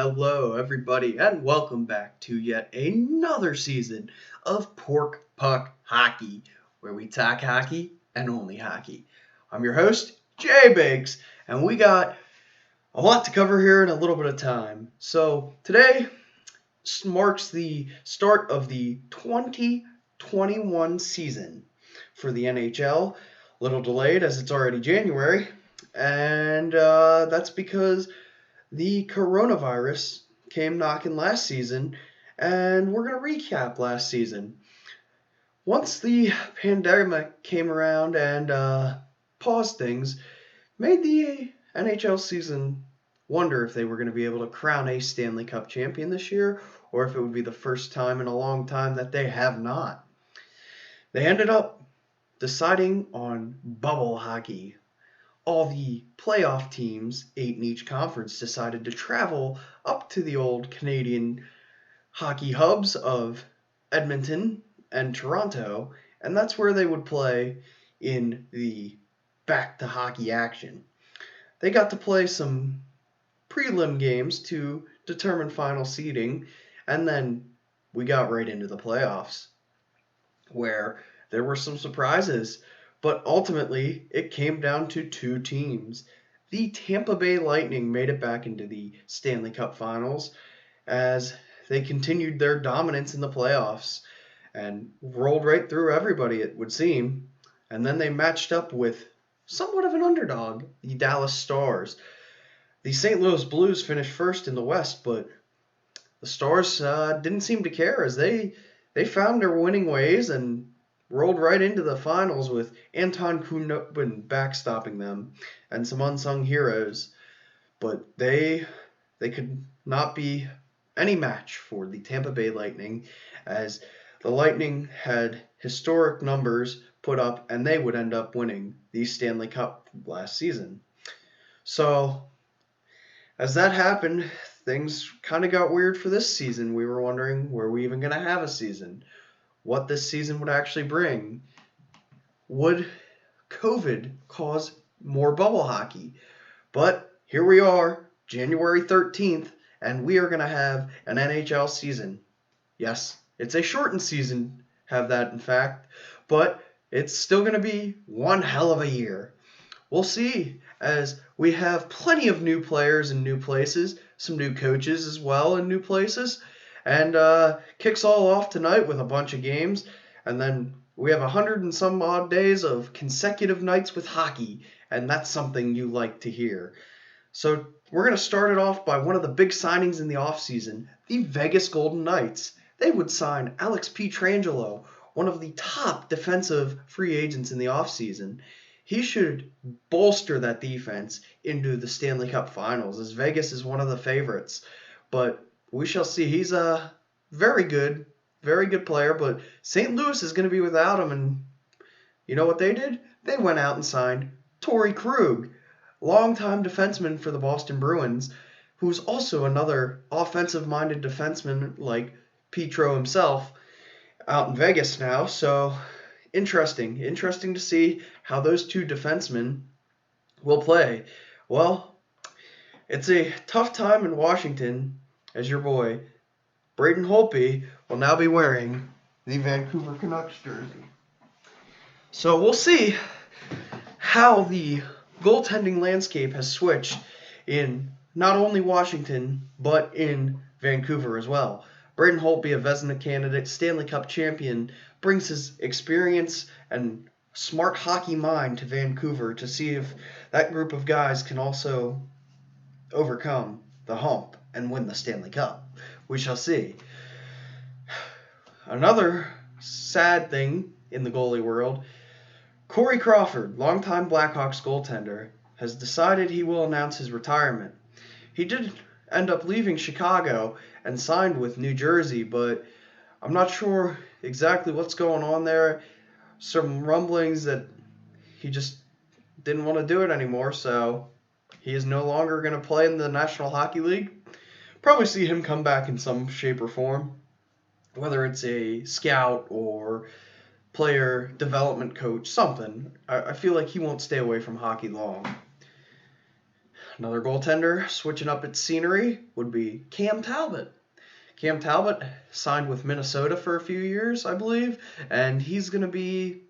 Hello, everybody, and welcome back to yet another season of Pork Puck Hockey, where we talk hockey and only hockey. I'm your host, JBACS, and we got a lot to cover here in a little bit of time. So today marks the start of the 2021 season for the NHL. A little delayed as it's already January, and that's because the coronavirus came knocking last season, and we're going to recap last season. Once the pandemic came around and paused things, made the NHL season wonder if they were going to be able to crown a Stanley Cup champion this year, or if it would be the first time in a long time that they have not. They ended up deciding on bubble hockey. All the playoff teams, 8 in each conference, decided to travel up to the old Canadian hockey hubs of Edmonton and Toronto, and that's where they would play in the back to hockey action. They got to play some prelim games to determine final seeding, and then we got right into the playoffs, where there were some surprises. But ultimately, it came down to 2 teams. The Tampa Bay Lightning made it back into the Stanley Cup Finals as they continued their dominance in the playoffs and rolled right through everybody, it would seem. And then they matched up with somewhat of an underdog, the Dallas Stars. The St. Louis Blues finished first in the West, but the Stars didn't seem to care as they found their winning ways and rolled right into the finals with Anton Khudobin backstopping them and some unsung heroes. But they could not be any match for the Tampa Bay Lightning, as the Lightning had historic numbers put up and they would end up winning the Stanley Cup last season. So as that happened, things kind of got weird for this season. We were wondering, were we even going to have a season? What this season would actually bring? Would COVID cause more bubble hockey? But here we are, January 13th, and we are going to have an NHL season. Yes, it's a shortened season, have that in fact, but it's still going to be one hell of a year. We'll see, as we have plenty of new players in new places, some new coaches as well in new places, and kicks all off tonight with a bunch of games, and then we have 100 and some odd days of consecutive nights with hockey, and that's something you like to hear. So we're going to start it off by one of the big signings in the offseason, the Vegas Golden Knights. They would sign Alex Pietrangelo, one of the top defensive free agents in the offseason. He should bolster that defense into the Stanley Cup Finals, as Vegas is one of the favorites. But we shall see. He's a very good player, but St. Louis is going to be without him. And you know what they did? They went out and signed Torrey Krug, longtime defenseman for the Boston Bruins, who's also another offensive-minded defenseman like Petro himself, out in Vegas now. So interesting to see how those 2 defensemen will play. Well, it's a tough time in Washington, as your boy Braden Holtby will now be wearing the Vancouver Canucks jersey. So we'll see how the goaltending landscape has switched in not only Washington, but in Vancouver as well. Braden Holtby, a Vezina candidate, Stanley Cup champion, brings his experience and smart hockey mind to Vancouver to see if that group of guys can also overcome the hump and win the Stanley Cup. We shall see. Another sad thing in the goalie world, Corey Crawford, longtime Blackhawks goaltender, has decided he will announce his retirement. He did end up leaving Chicago and signed with New Jersey, but I'm not sure exactly what's going on there. Some rumblings that he just didn't want to do it anymore, so he is no longer going to play in the National Hockey League. Probably see him come back in some shape or form, whether it's a scout or player development coach, something. I feel like he won't stay away from hockey long. Another goaltender switching up its scenery would be Cam Talbot. Cam Talbot signed with Minnesota for a few years, I believe, and he's going to be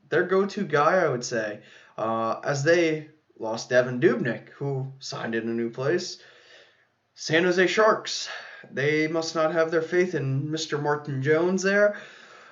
their go-to guy, I would say, as they lost Devin Dubnyk, who signed in a new place. San Jose Sharks, they must not have their faith in Mr. Martin Jones there.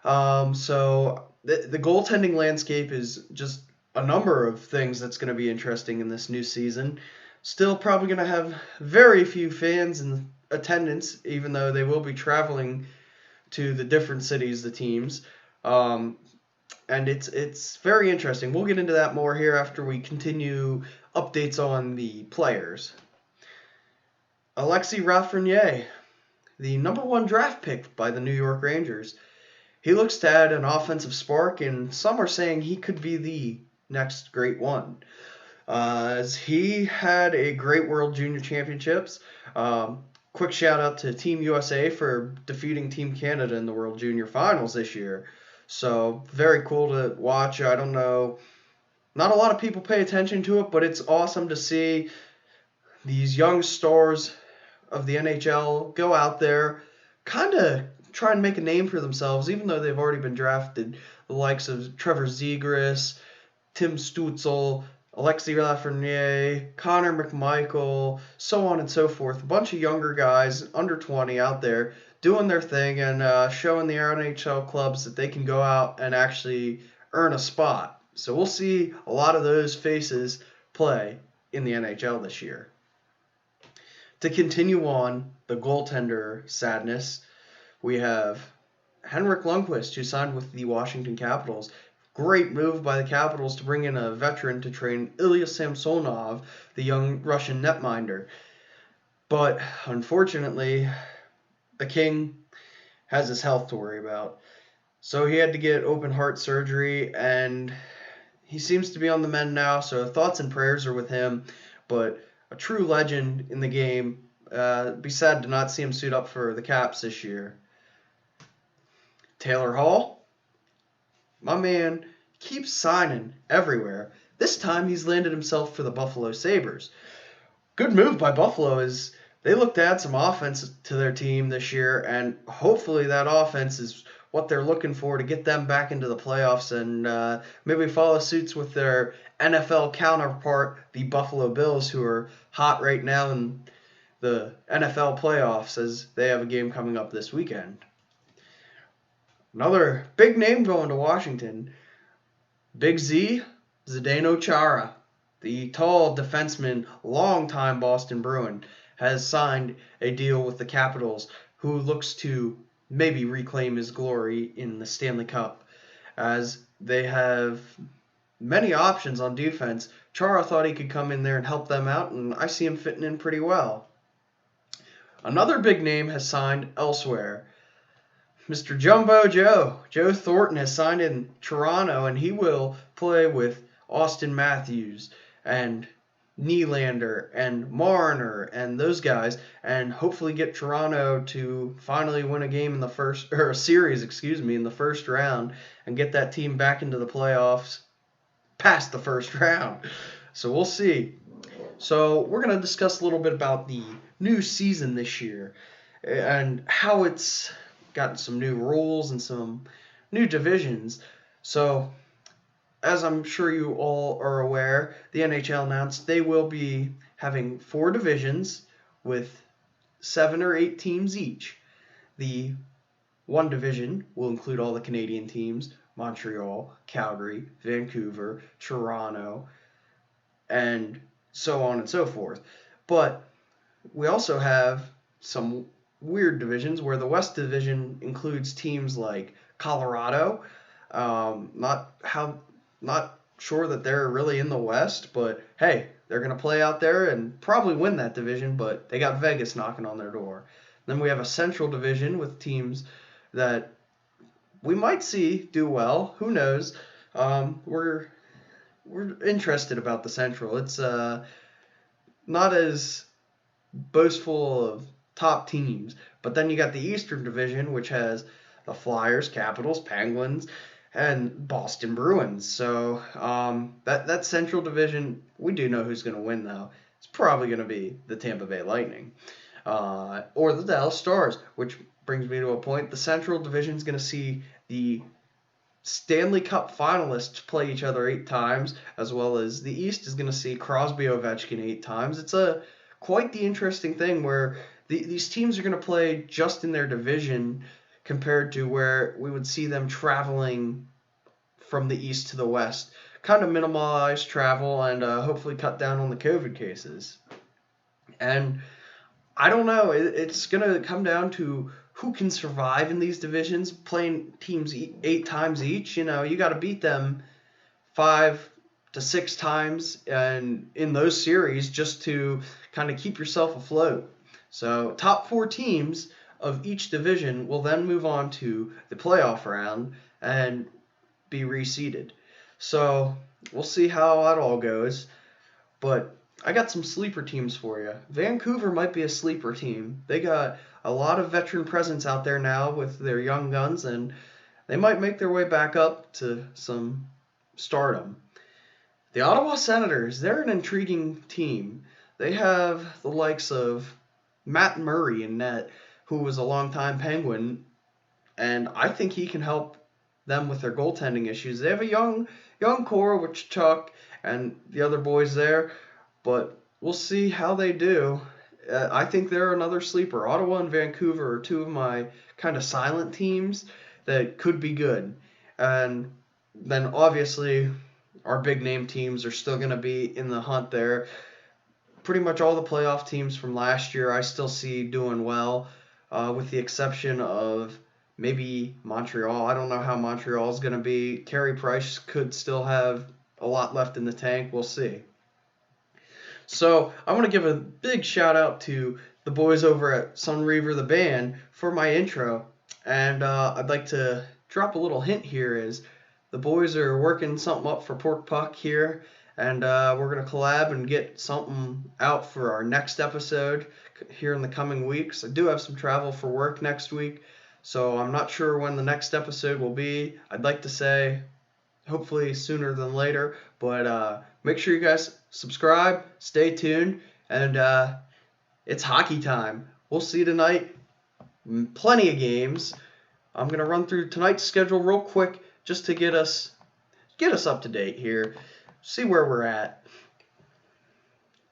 So the goaltending landscape is just a number of things that's going to be interesting in this new season. Still probably going to have very few fans in attendance, even though they will be traveling to the different cities, the teams. And it's very interesting. We'll get into that more here after we continue updates on the players. Alexis Lafreniere, the number 1 draft pick by the New York Rangers. He looks to add an offensive spark, and some are saying he could be the next great one. As he had a great World Junior Championships. Quick shout out to Team USA for defeating Team Canada in the World Junior Finals this year. So very cool to watch. I don't know, not a lot of people pay attention to it, but it's awesome to see these young stars of the NHL go out there, kind of try and make a name for themselves, even though they've already been drafted. The likes of Trevor Zegras, Tim Stützle, Alexis Lafreniere, Connor McMichael, so on and so forth. A bunch of younger guys, under 20, out there doing their thing and showing the NHL clubs that they can go out and actually earn a spot. So we'll see a lot of those faces play in the NHL this year. To continue on the goaltender sadness, we have Henrik Lundqvist, who signed with the Washington Capitals. Great move by the Capitals to bring in a veteran to train Ilya Samsonov, the young Russian netminder. But unfortunately, the King has his health to worry about. So he had to get open heart surgery, and he seems to be on the mend now, so thoughts and prayers are with him. But a true legend in the game. Be sad to not see him suit up for the Caps this year. Taylor Hall, my man, keeps signing everywhere. This time he's landed himself for the Buffalo Sabres. Good move by Buffalo as they look to add some offense to their team this year, and hopefully that offense is what they're looking for to get them back into the playoffs and maybe follow suits with their NFL counterpart, the Buffalo Bills, who are hot right now in the NFL playoffs as they have a game coming up this weekend. Another big name going to Washington, Big Z, Zdeno Chara, the tall defenseman, longtime Boston Bruin, has signed a deal with the Capitals, who looks to maybe reclaim his glory in the Stanley Cup, as they have many options on defense. Chara thought he could come in there and help them out, and I see him fitting in pretty well. Another big name has signed elsewhere. Mr. Jumbo Joe Thornton has signed in Toronto, and he will play with Austin Matthews and Nylander and Marner and those guys, and hopefully get Toronto to finally win a game in the first, or a series, in the first round, and get that team back into the playoffs past the first round. So we'll see. So we're going to discuss a little bit about the new season this year and how it's gotten some new rules and some new divisions. So, as I'm sure you all are aware, the NHL announced they will be having 4 divisions with 7 or 8 teams each. The one division will include all the Canadian teams, Montreal, Calgary, Vancouver, Toronto, and so on and so forth. But we also have some weird divisions where the West Division includes teams like Colorado. Not sure that they're really in the West, but hey, they're going to play out there and probably win that division, but they got Vegas knocking on their door. Then we have a Central Division with teams that we might see do well. Who knows? We're interested about the Central. It's not as boastful of top teams. But then you got the Eastern Division, which has the Flyers, Capitals, Penguins, and Boston Bruins. So that Central Division, we do know who's going to win, though. it's probably going to be the Tampa Bay Lightning or the Dallas Stars, which brings me to a point. The Central Division is going to see the Stanley Cup finalists play each other 8 times, as well as the East is going to see Crosby Ovechkin 8 times. It's quite the interesting thing where these teams are going to play just in their division compared to where we would see them traveling from the East to the West. Kind of minimize travel and hopefully cut down on the COVID cases. And I don't know. It's going to come down to who can survive in these divisions, playing teams 8 times each. You got to beat them 5 to 6 times and in those series just to kind of keep yourself afloat. So top 4 teams of each division will then move on to the playoff round and be reseeded. So we'll see how that all goes. But I got some sleeper teams for you. Vancouver might be a sleeper team. They got a lot of veteran presence out there now with their young guns, and they might make their way back up to some stardom. The Ottawa Senators, they're an intriguing team. They have the likes of Matt Murray in net, who was a longtime Penguin, and I think he can help them with their goaltending issues. They have a young core with Chuck and the other boys there, but we'll see how they do. I think they're another sleeper. Ottawa and Vancouver are 2 of my kind of silent teams that could be good. And then obviously our big name teams are still going to be in the hunt there. Pretty much all the playoff teams from last year I still see doing well, with the exception of maybe Montreal. I don't know how Montreal is going to be. Carey Price could still have a lot left in the tank. We'll see. So I want to give a big shout out to the boys over at Sun Reaver the band for my intro. And I'd like to drop a little hint here is the boys are working something up for Pork Puck here. And we're going to collab and get something out for our next episode here in the coming weeks. I do have some travel for work next week, so I'm not sure when the next episode will be. I'd like to say hopefully sooner than later, but make sure you guys subscribe, stay tuned, and it's hockey time. We'll see you tonight. Plenty of games. I'm going to run through tonight's schedule real quick just to get us up to date here. See where we're at.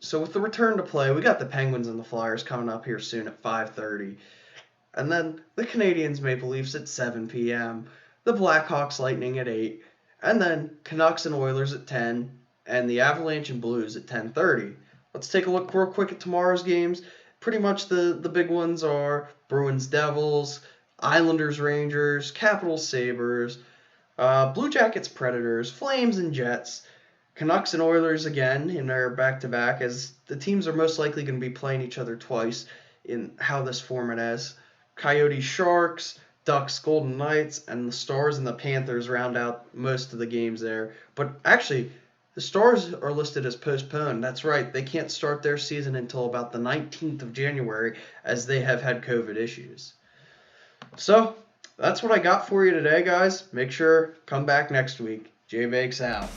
So with the return to play, we got the Penguins and the Flyers coming up here soon at 5:30. And then the Canadiens Maple Leafs at 7 p.m. The Blackhawks Lightning at 8. And then Canucks and Oilers at 10. And the Avalanche and Blues at 10:30. Let's take a look real quick at tomorrow's games. Pretty much the big ones are Bruins Devils, Islanders Rangers, Capitals Sabres, Blue Jackets Predators, Flames and Jets, Canucks and Oilers again in their back-to-back, as the teams are most likely going to be playing each other twice in how this format is. Coyotes Sharks, Ducks Golden Knights, and the Stars and the Panthers round out most of the games there. But actually, the Stars are listed as postponed. That's right, they can't start their season until about the 19th of January as they have had COVID issues. So, that's what I got for you today, guys. Make sure come back next week. JBACS out.